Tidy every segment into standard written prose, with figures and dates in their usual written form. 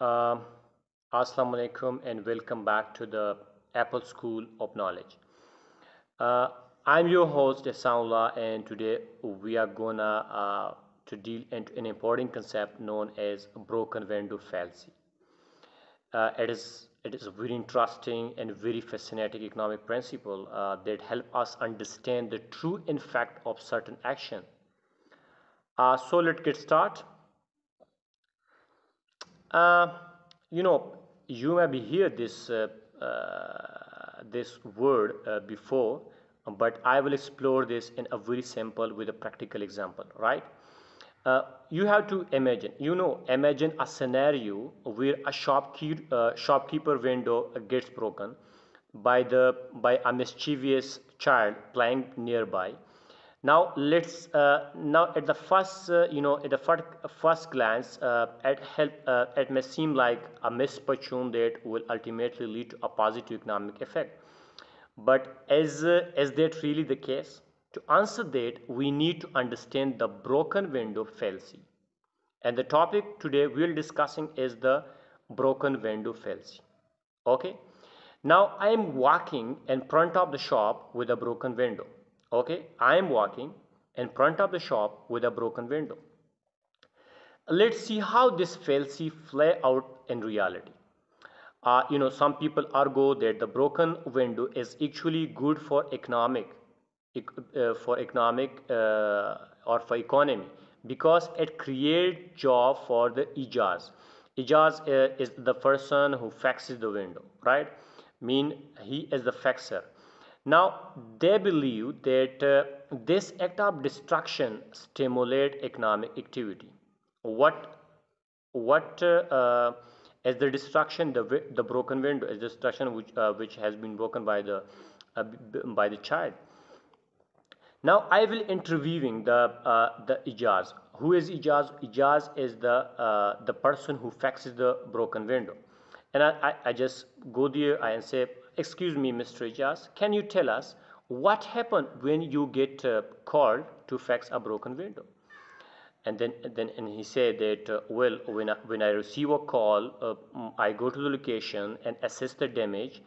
Um Assalamu alaikum and welcome back to the Apple School of Knowledge. Uh, I'm your host Ihsanullah, and today we are gonna to deal into an important concept known as broken window fallacy. It is a very interesting and very fascinating economic principle that help us understand the true impact of certain action. So let's get started. Uh, you know, you maybe hear this word before, but I will explore this in a very simple with a practical example, right? You have to imagine, imagine a scenario where a shopkeeper window gets broken by a mischievous child playing nearby. Now at the first at the first glance, it may seem like a misfortune that will ultimately lead to a positive economic effect. But is that really the case? To answer that, we need to understand the broken window fallacy. And the topic today we're discussing is the broken window fallacy. Okay. Now I am walking in front of the shop with a broken window. Okay. I am walking in front of the shop with a broken window. Let's see how this fallacy play out in reality. Some people argue that the broken window is actually good for economic or for economy because it creates job for the Ijaz. Ijaz is the person who fixes the window, right? Mean he is the fixer. Now they believe that this act of destruction stimulate economic activity. What as the destruction, the broken window is destruction which has been broken by the child. Now I will interviewing the Ijaz. Who is Ijaz? Ijaz is the person who fixes the broken window. And I just go there and say, excuse me, Mr. Ijaz, can you tell us what happened when you get called to fix a broken window? And then he said that well, when I receive a call, I go to the location and assess the damage.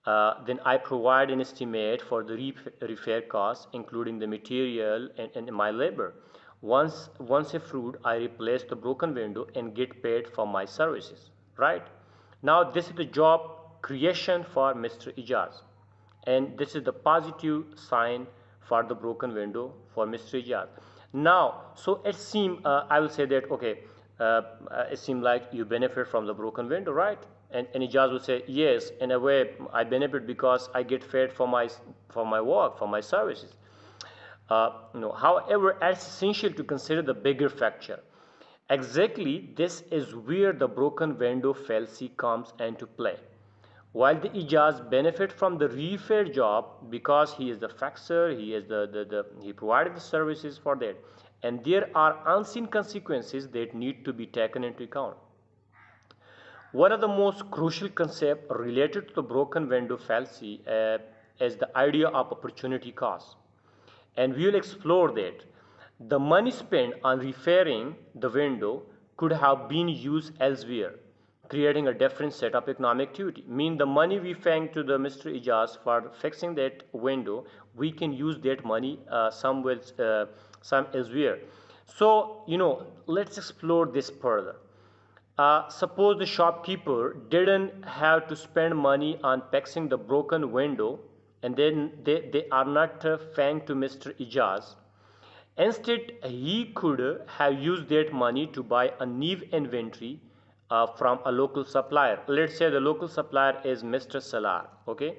Then I provide an estimate for the repair costs, including the material and my labor. Once approved, I replace the broken window and get paid for my services, right? Now this is the job creation for Mr. Ijaz, and this is the positive sign for the broken window for Mr. Ijaz. Now, so it seem I will say that okay, it seems like you benefit from the broken window, right? And Ijaz will say yes, in a way I benefit because I get paid for my work, for my services. However, it's essential to consider the bigger factor. Exactly, this is where the broken window fallacy comes into play. While the Ijaz benefit from the refair job because he is the fixer, he is he provided the services for that, and there are unseen consequences that need to be taken into account. One of the most crucial concepts related to the broken window fallacy is the idea of opportunity cost. And we will explore that. The money spent on repairing the window could have been used elsewhere, creating a different set of economic activity. Mean the money we paying to the Mr. Ijaz for fixing that window, we can use that money some elsewhere. So, let's explore this further. Suppose the shopkeeper didn't have to spend money on fixing the broken window, and then they are not paying to Mr. Ijaz. Instead, he could have used that money to buy a new inventory from a local supplier. Let's say the local supplier is Mr. Salar. Okay.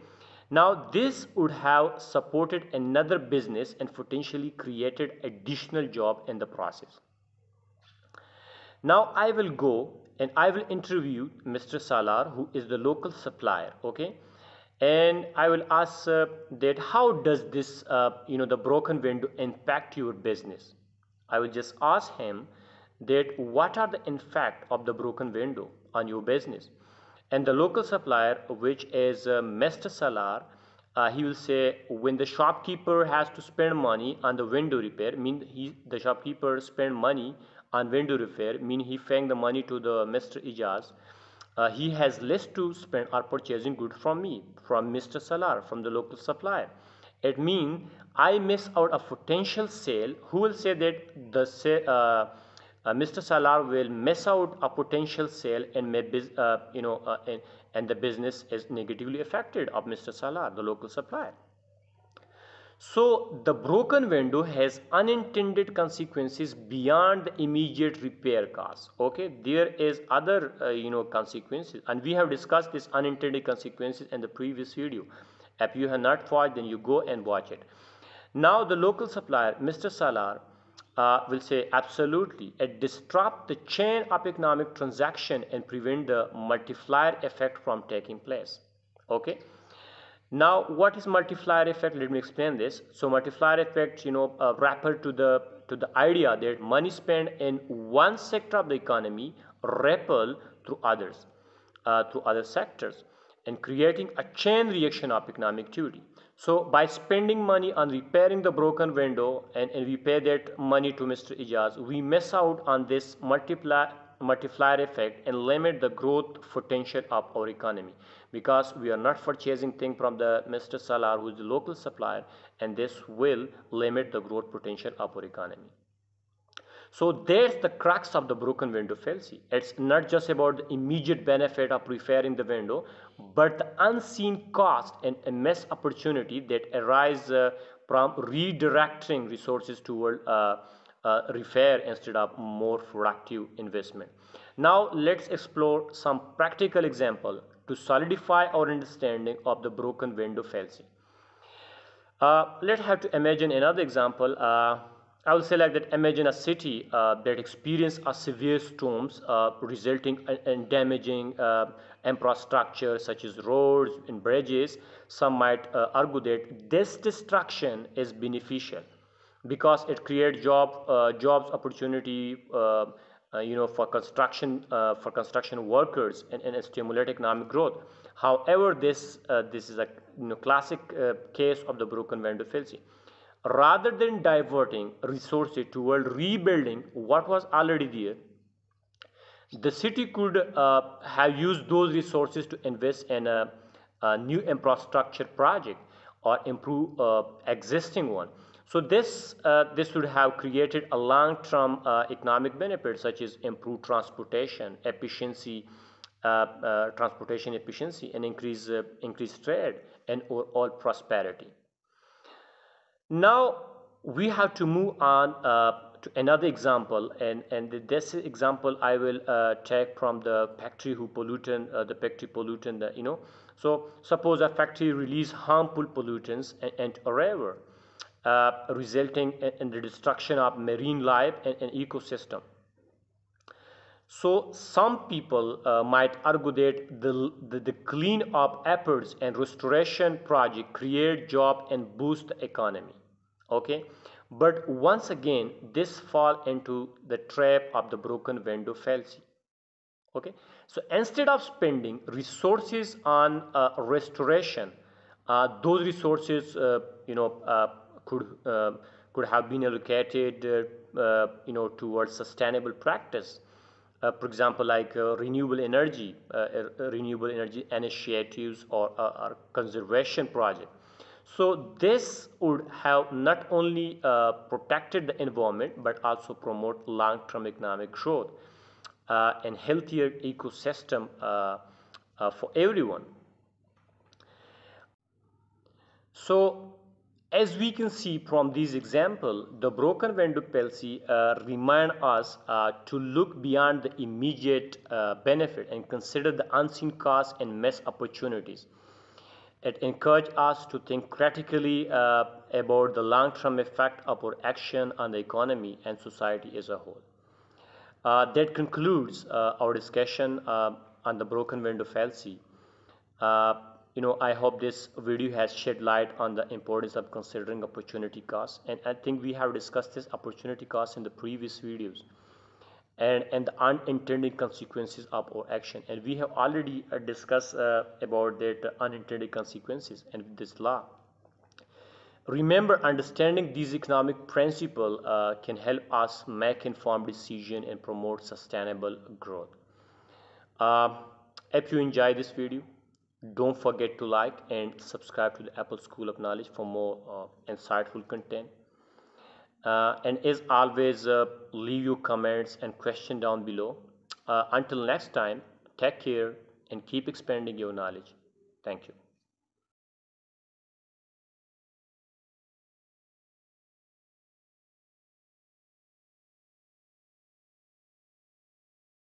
Now, this would have supported another business and potentially created additional job in the process. Now I will go and I will interview Mr. Salar, who is the local supplier. Okay, and I will ask that how does this the broken window impact your business. I will just ask him that what are the impact of the broken window on your business. And the local supplier, which is Mr. Salar, he will say when the shopkeeper has to spend money on the window repair, mean the shopkeeper spend money on window repair, mean he paying the money to the Mr. Ijaz. He has less to spend or purchasing good from me, from Mr. Salar, from the local supplier. It means I miss out a potential sale. Who will say that Mr. Salar will miss out a potential sale and may and the business is negatively affected of Mr. Salar, the local supplier. So the broken window has unintended consequences beyond the immediate repair costs. Okay, there is other consequences, and we have discussed this unintended consequences in the previous video. If you have not watched, then you go and watch it. Now the local supplier, Mr. Salar, will say absolutely it disrupt the chain of economic transaction and prevent the multiplier effect from taking place. Okay. Now, what is multiplier effect? Let me explain this. So, multiplier effect, refer to the idea that money spent in one sector of the economy ripple through other sectors, and creating a chain reaction of economic activity. So, by spending money on repairing the broken window, and we pay that money to Mr. Ijaz, we miss out on this multiplier effect and limit the growth potential of our economy, because we are not purchasing thing from the Mr. Salar, who is the local supplier, and this will limit the growth potential of our economy. So there's the crux of the broken window fallacy. It's not just about the immediate benefit of repairing the window, but the unseen cost and a missed opportunity that arise from redirecting resources toward repair instead of more productive investment. Now let's explore some practical example to solidify our understanding of the broken window fallacy. Let's have to imagine another example. I will say like that, imagine a city that experienced a severe storms resulting in damaging infrastructure such as roads and bridges. Some might argue that this destruction is beneficial because it creates jobs opportunity for construction workers, and stimulate economic growth. However, this is a classic case of the broken window fallacy. Rather than diverting resources toward rebuilding what was already there, the city could have used those resources to invest in a new infrastructure project or improve existing one. So this would have created a long-term economic benefit, such as improved transportation efficiency, and increased trade and overall prosperity. Now we have to move on to another example, and this example I will take from the factory pollutant. So suppose a factory release harmful pollutants and a river, resulting in the destruction of marine life and ecosystem. So some people might argue that the clean up efforts and restoration project create job and boost the economy. Okay, but once again this fall into the trap of the broken window fallacy. Okay, so instead of spending resources on restoration, those resources could could have been allocated towards sustainable practice, for example, like renewable energy initiatives, or conservation project. So this would have not only protected the environment but also promote long-term economic growth and healthier ecosystem for everyone. So as we can see from this example, the broken window fallacy remind us to look beyond the immediate benefit and consider the unseen costs and missed opportunities. It encourages us to think critically about the long-term effect of our action on the economy and society as a whole. That concludes our discussion on the broken window fallacy. Uh, I hope this video has shed light on the importance of considering opportunity costs, and I think we have discussed this opportunity cost in the previous videos, and the unintended consequences of our action, and we have already discussed about that unintended consequences and this law. Remember, understanding these economic principles can help us make informed decision and promote sustainable growth. Uh, if you enjoy this video, don't forget to like and subscribe to the Apple School of Knowledge for more insightful content. And as always, leave your comments and question down below. Until next time, take care and keep expanding your knowledge. Thank you.